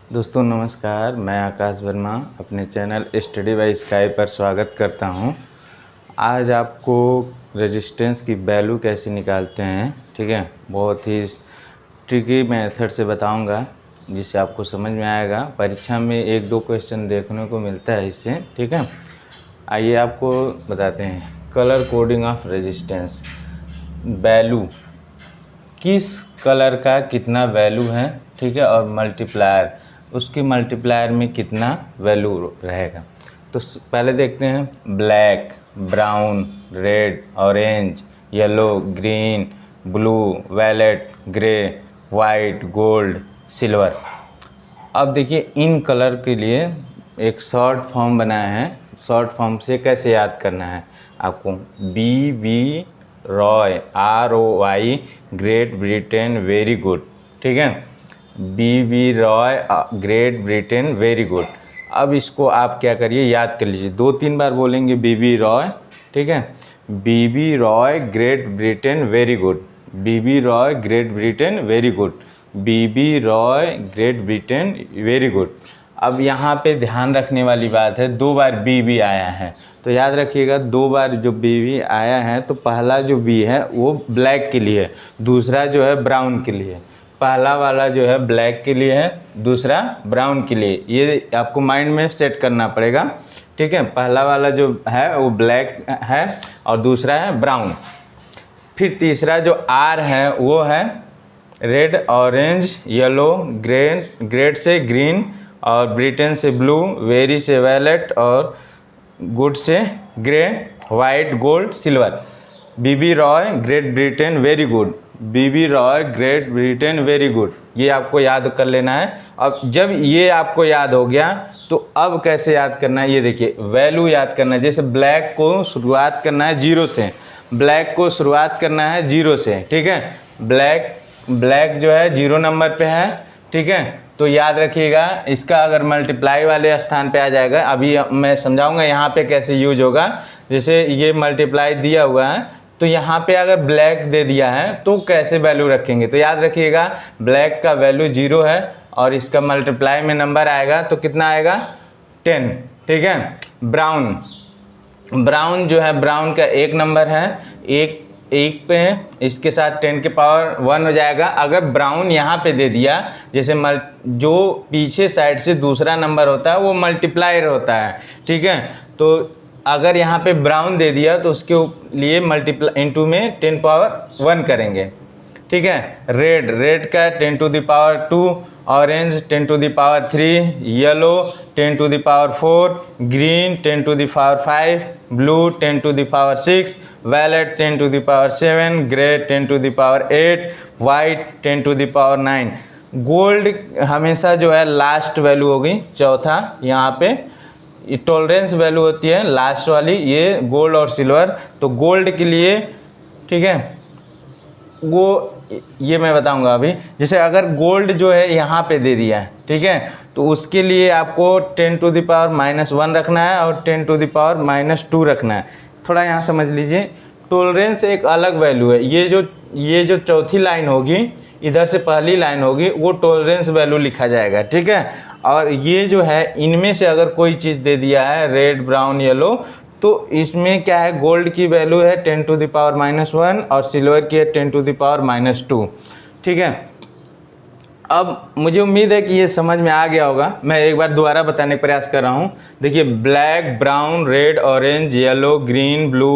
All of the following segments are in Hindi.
दोस्तों नमस्कार, मैं आकाश वर्मा अपने चैनल स्टडी बाय स्काई पर स्वागत करता हूं। आज आपको रेजिस्टेंस की वैल्यू कैसे निकालते हैं, ठीक है, बहुत ही ट्रिकी मेथड से बताऊंगा जिससे आपको समझ में आएगा। परीक्षा में 1-2 क्वेश्चन देखने को मिलता है इससे, ठीक है। आइए आपको बताते हैं colour coding of resistance. Value, किस कलर का कितना वैल्यू है, ठीक है, और मल्टीप्लायर, उसके मल्टीप्लायर में कितना वैल्यू रहेगा। तो पहले देखते हैं black, brown, red, orange, yellow, green, blue, wallet, grey, white, gold, silver. अब देखिए इन कलर के लिए एक शॉर्ट फॉर्म बनाया है। शॉर्ट फॉर्म से कैसे याद करना है आपको, BB Roy, ROY, great Britain, very good, ठीक है। BB Roy, great Britain, very good. अब इसको आप क्या करिए, याद कर लीजिए, 2-3 बार बोलेंगे BB रॉय, ठीक है। BB Roy, great Britain, very good. BB Roy, great Britain, very good. BB Roy, great Britain, very good. अब यहाँ पे ध्यान रखने वाली बात है, 2 बार BB आया है, तो याद रखिएगा 2 बार जो BB आया है तो पहला जो B है वो ब्लैक के लिए है, दूसरा जो है ब्राउन के लिए। पहला वाला जो है ब्लैक के लिए है, दूसरा ब्राउन के लिए। ये आपको माइंड में सेट करना पड़ेगा, ठीक है। पहला वाला जो है वो ब्लैक है और दूसरा है ब्राउन। फिर तीसरा जो R है वो है रेड, ऑरेंज, येलो, ग्रेट से ग्रीन, और ब्रिटेन से ब्लू, वेरी से वैलेट, और गुड से grey, white, gold, silver. BB Roy, great Britain, very good. BB Roy, great Britain, very good. ये आपको याद कर लेना है। अब जब ये आपको याद हो गया तो अब कैसे याद करना है, ये देखिए वैल्यू याद करना है। जैसे ब्लैक को शुरुआत करना है 0 से, ब्लैक को शुरुआत करना है 0 से, ठीक है। ब्लैक जो है 0 नंबर पे है, ठीक है। तो याद रखिएगा इसका अगर मल्टीप्लाई वाले स्थान पे आ जाएगा, अभी मैं समझाऊंगा यहाँ पे कैसे यूज होगा। जैसे ये मल्टीप्लाई दिया हुआ है तो यहाँ पे अगर ब्लैक दे दिया है तो कैसे वैल्यू रखेंगे, तो याद रखिएगा ब्लैक का वैल्यू 0 है और इसका मल्टीप्लाई में नंबर आएगा तो कितना आएगा, 10, ठीक है। ब्राउन जो है, ब्राउन का 1 नंबर है, एक पे है, इसके साथ 10 के पावर 1 हो जाएगा। अगर ब्राउन यहाँ पे दे दिया, जैसे जो पीछे साइड से दूसरा नंबर होता है वो मल्टीप्लायर होता है, ठीक है। तो अगर यहाँ पे ब्राउन दे दिया तो उसके लिए मल्टीप्लाई इनटू में 10 पावर 1 करेंगे, ठीक है। रेड का 10 to the power 2, orange 10 to the power 3, yellow 10 to the power 4, green 10 to the power 5, blue 10 to the power 6, violet 10 to the power 7, grey 10 to the power 8, white 10 to the power 9। Gold हमेशा जो है लास्ट वैल्यू होगी, चौथा। यहाँ पे टॉलरेंस वैल्यू होती है लास्ट वाली, ये गोल्ड और सिल्वर। तो गोल्ड के लिए, ठीक है, वो ये मैं बताऊंगा अभी। जैसे अगर गोल्ड जो है यहाँ पे दे दिया है, ठीक है, तो उसके लिए आपको 10 टू द पावर -1 रखना है और 10 टू द पावर -2 रखना है। थोड़ा यहाँ समझ लीजिए, टॉलरेंस एक अलग वैल्यू है। ये जो चौथी लाइन होगी, इधर से पहली लाइन होगी, वो टॉलरेंस वैल्यू लिखा जाएगा, ठीक है। और ये जो है इनमें से अगर कोई चीज़ दे दिया है रेड, ब्राउन, येलो, तो इसमें क्या है, गोल्ड की वैल्यू है 10 टू द पावर -1 और सिल्वर की है 10 टू द पावर -2, ठीक है। अब मुझे उम्मीद है कि ये समझ में आ गया होगा। मैं एक बार दोबारा बताने का प्रयास कर रहा हूँ। देखिए black, brown, red, orange, yellow, green, blue,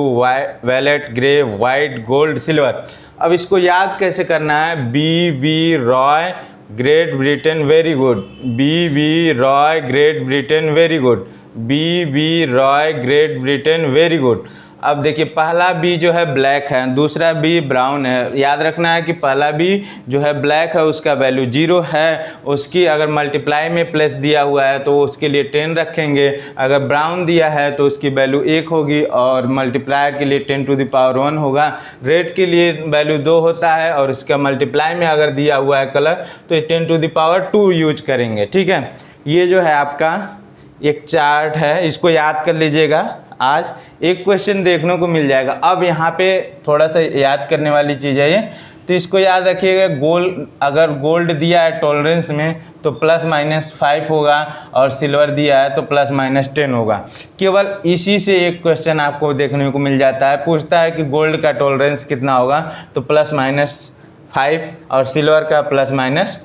wallet, grey, white, gold, silver. अब इसको याद कैसे करना है, BB Roy, great Britain, very good. BB Roy, great Britain, very good. BB Roy, great Britain, very good. अब देखिए पहला B जो है ब्लैक है, दूसरा B ब्राउन है। याद रखना है कि पहला B जो है ब्लैक है, उसका वैल्यू 0 है। उसकी अगर मल्टीप्लाई में प्लस दिया हुआ है तो उसके लिए 10 रखेंगे। अगर ब्राउन दिया है तो उसकी वैल्यू 1 होगी और मल्टीप्लाई के लिए 10 टू द पावर 1 होगा। रेड के लिए वैल्यू 2 होता है और इसका मल्टीप्लाई में अगर दिया हुआ है कलर तो 10 टू द पावर 2 यूज करेंगे, ठीक है। ये जो है आपका एक चार्ट है, इसको याद कर लीजिएगा। आज एक क्वेश्चन देखने को मिल जाएगा। अब यहाँ पे थोड़ा सा याद करने वाली चीज़ है ये, तो इसको याद रखिएगा, गोल्ड अगर गोल्ड दिया है टॉलरेंस में तो ±5 होगा, और सिल्वर दिया है तो ±10 होगा। केवल इसी से एक क्वेश्चन आपको देखने को मिल जाता है, पूछता है कि गोल्ड का टॉलरेंस कितना होगा, तो ±5 और सिल्वर का ±10,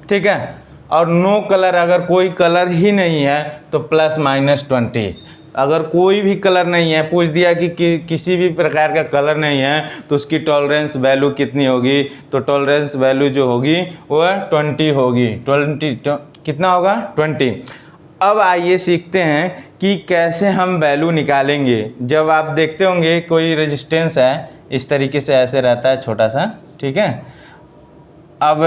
ठीक है। और नो कलर, अगर कोई कलर ही नहीं है तो ±20। अगर कोई भी कलर नहीं है, पूछ दिया कि किसी भी प्रकार का कलर नहीं है तो उसकी टॉलरेंस वैल्यू कितनी होगी, तो टॉलरेंस वैल्यू जो होगी वह 20 होगी। 20 कितना होगा? 20। अब आइए सीखते हैं कि कैसे हम वैल्यू निकालेंगे। जब आप देखते होंगे कोई रेजिस्टेंस है इस तरीके से ऐसे रहता है छोटा सा, ठीक है। अब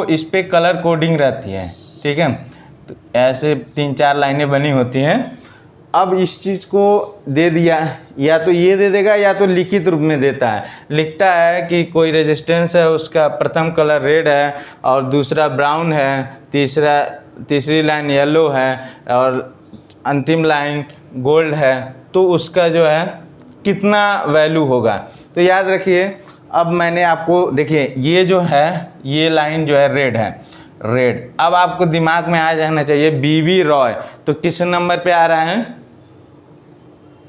इस पे कलर कोडिंग रहती है, ठीक है, तो ऐसे 3-4 लाइनें बनी होती हैं। अब इस चीज़ को दे दिया, या तो ये दे देगा या तो लिखित रूप में देता है, लिखता है कि कोई रेजिस्टेंस है, उसका प्रथम कलर रेड है और दूसरा ब्राउन है, तीसरी लाइन येलो है और अंतिम लाइन गोल्ड है, तो उसका जो है कितना वैल्यू होगा। तो याद रखिए, अब मैंने आपको देखिए, ये जो है ये लाइन जो है रेड है, रेड। अब आपको दिमाग में आ जाना चाहिए बीबी रॉय, तो किस नंबर पे आ रहा है?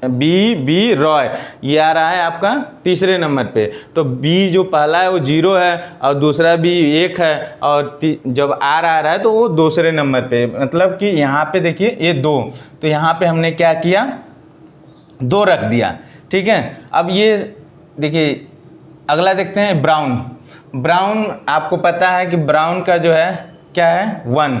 बी रॉय, ये आ रहा है आपका तीसरे नंबर पे। तो बी जो पहला है वो 0 है और दूसरा भी 1 है, और जब आर आ रहा है तो वो दूसरे नंबर पे, मतलब कि यहाँ पे देखिए ये 2, तो यहाँ पे हमने क्या किया, 2 रख दिया, ठीक है। अब ये देखिए, अगला देखते हैं ब्राउन। ब्राउन आपको पता है कि ब्राउन का जो है क्या है 1,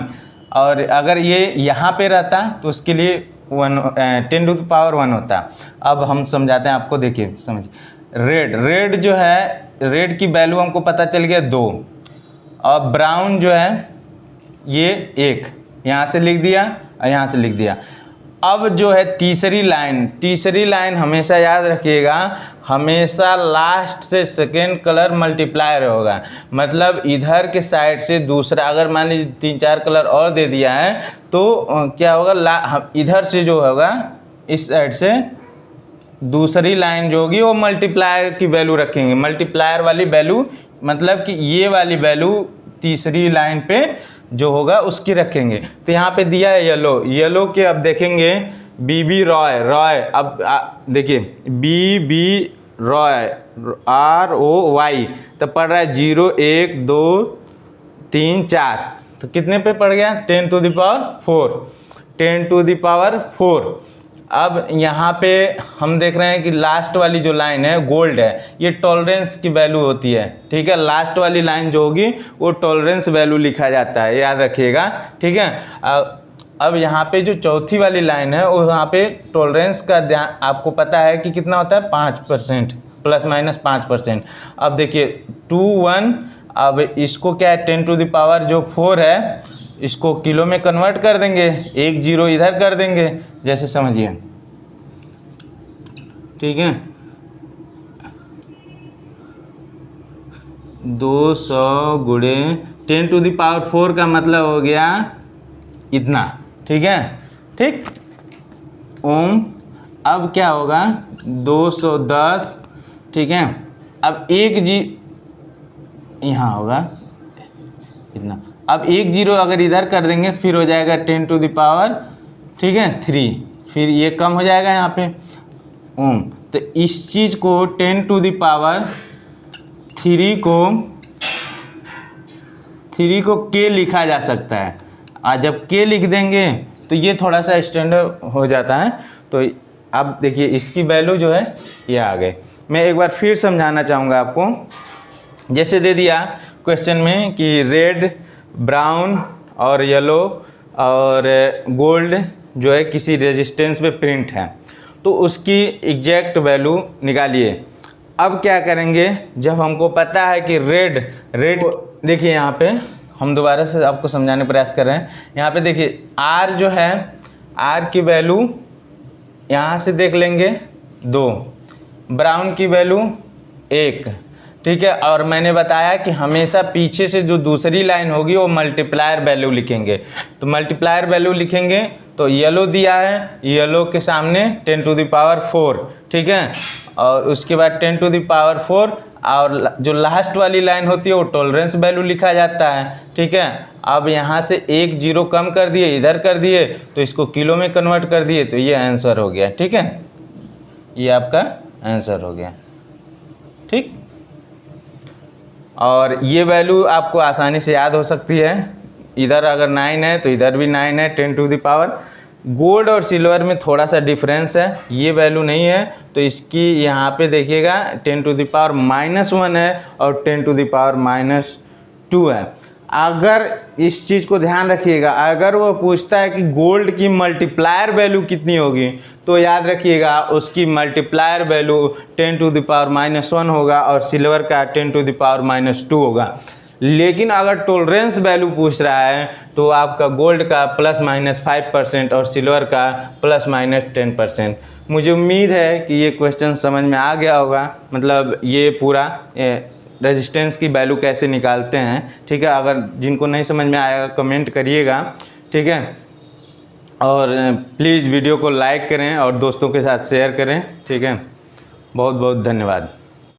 और अगर ये यहाँ पे रहता तो उसके लिए 10⁻1 होता। अब हम समझाते हैं आपको, देखिए समझिए। रेड जो है, रेड की वैल्यू हमको पता चल गया 2, और ब्राउन जो है ये 1, यहाँ से लिख दिया और यहाँ से लिख दिया। अब जो है तीसरी लाइन हमेशा याद रखिएगा, हमेशा लास्ट से सेकेंड कलर मल्टीप्लायर होगा। मतलब इधर के साइड से दूसरा, अगर मान लीजिए 3-4 कलर और दे दिया है तो क्या होगा, इधर से जो होगा इस साइड से दूसरी लाइन जो होगी वो मल्टीप्लायर की वैल्यू रखेंगे। मल्टीप्लायर वाली वैल्यू मतलब कि ये वाली वैल्यू तीसरी लाइन पे जो होगा उसकी रखेंगे। तो यहाँ पे दिया है येलो के, अब देखेंगे बीबी रॉय। अब देखिए बीबी रॉय, ROY, तो पढ़ रहा है 0 1 2 3 4, तो कितने पे पड़ गया? 10⁻4। अब यहाँ पे हम देख रहे हैं कि लास्ट वाली जो लाइन है गोल्ड है, ये टॉलरेंस की वैल्यू होती है, ठीक है। लास्ट वाली लाइन जो होगी वो टॉलरेंस वैल्यू लिखा जाता है, याद रखिएगा, ठीक है। अब यहाँ पे जो चौथी वाली लाइन है वो यहाँ पे टॉलरेंस का ध्यान, आपको पता है कि कितना होता है 5%, ±5%। अब देखिए 2 1, अब इसको क्या है 10⁻4 है, इसको किलो में कन्वर्ट कर देंगे, 1 0 इधर कर देंगे, जैसे समझिए, ठीक है। 200 गुणे 10⁻4 का मतलब हो गया इतना, ठीक है, ठीक ओम। अब क्या होगा 210, ठीक है। अब 1 जी यहाँ होगा इतना, अब 1 0 अगर इधर कर देंगे फिर हो जाएगा 10⁻, ठीक है 3, फिर ये कम हो जाएगा यहाँ पे ओम। तो इस चीज़ को 10⁻3 को के लिखा जा सकता है, और जब के लिख देंगे तो ये थोड़ा सा स्टैंडर्ड हो जाता है। तो अब देखिए इसकी वैल्यू जो है ये आ गए। मैं एक बार फिर समझाना चाहूँगा आपको। जैसे दे दिया क्वेश्चन में कि रेड, ब्राउन और येलो और गोल्ड जो है किसी रेजिस्टेंस पे प्रिंट है, तो उसकी एग्जैक्ट वैल्यू निकालिए। अब क्या करेंगे, जब हमको पता है कि रेड देखिए यहाँ पे हम दोबारा से आपको समझाने का प्रयास कर रहे हैं। यहाँ पे देखिए आर जो है, आर की वैल्यू यहाँ से देख लेंगे 2, ब्राउन की वैल्यू 1, ठीक है। और मैंने बताया कि हमेशा पीछे से जो दूसरी लाइन होगी वो मल्टीप्लायर वैल्यू लिखेंगे। तो मल्टीप्लायर वैल्यू लिखेंगे तो येलो दिया है, येलो के सामने 10⁻4, ठीक है। और उसके बाद 10⁻4 और जो लास्ट वाली लाइन होती है वो टॉलरेंस वैल्यू लिखा जाता है, ठीक है। अब यहाँ से एक जीरो कम कर दिए, इधर कर दिए, तो इसको किलो में कन्वर्ट कर दिए, तो ये आंसर हो गया, ठीक है। ये आपका आंसर हो गया, ठीक। और ये वैल्यू आपको आसानी से याद हो सकती है। इधर अगर 9 है तो इधर भी 9 है, 10 टू द पावर। गोल्ड और सिल्वर में थोड़ा सा डिफरेंस है, ये वैल्यू नहीं है, तो इसकी यहाँ पे देखिएगा 10 टू द पावर -1 है और 10 टू द पावर -2 है। अगर इस चीज़ को ध्यान रखिएगा, अगर वो पूछता है कि गोल्ड की मल्टीप्लायर वैल्यू कितनी होगी, तो याद रखिएगा उसकी multiplier value 10 to the power -1 होगा और सिल्वर का 10 टू द पावर -2 होगा। लेकिन अगर टॉलरेंस वैल्यू पूछ रहा है तो आपका गोल्ड का ±5% और सिल्वर का ±10%। मुझे उम्मीद है कि ये क्वेश्चन समझ में आ गया होगा, मतलब ये पूरा रेजिस्टेंस की वैल्यू कैसे निकालते हैं, ठीक है। अगर जिनको नहीं समझ में आएगा कमेंट करिएगा, ठीक है। और प्लीज़ वीडियो को लाइक करें और दोस्तों के साथ शेयर करें, ठीक है। बहुत बहुत धन्यवाद।